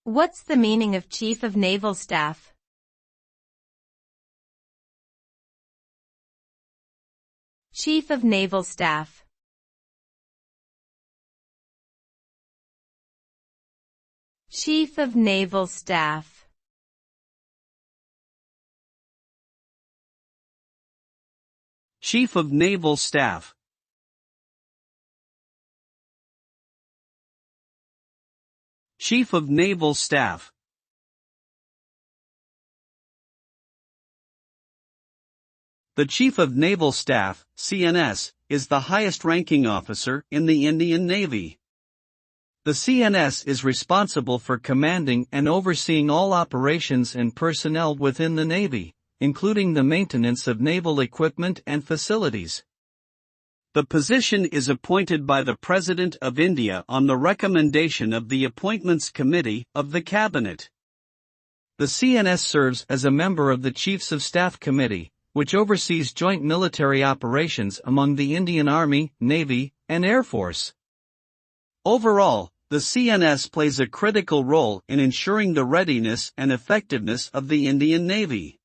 What's the meaning of Chief of Naval Staff? Chief of Naval Staff. Chief of Naval Staff. Chief of Naval Staff. Chief of Naval Staff. The Chief of Naval Staff, CNS, is the highest-ranking officer in the Indian Navy. The CNS is responsible for commanding and overseeing all operations and personnel within the Navy, including the maintenance of naval equipment and facilities. The position is appointed by the President of India on the recommendation of the Appointments Committee of the Cabinet. The CNS serves as a member of the Chiefs of Staff Committee, which oversees joint military operations among the Indian Army, Navy, and Air Force. Overall, the CNS plays a critical role in ensuring the readiness and effectiveness of the Indian Navy.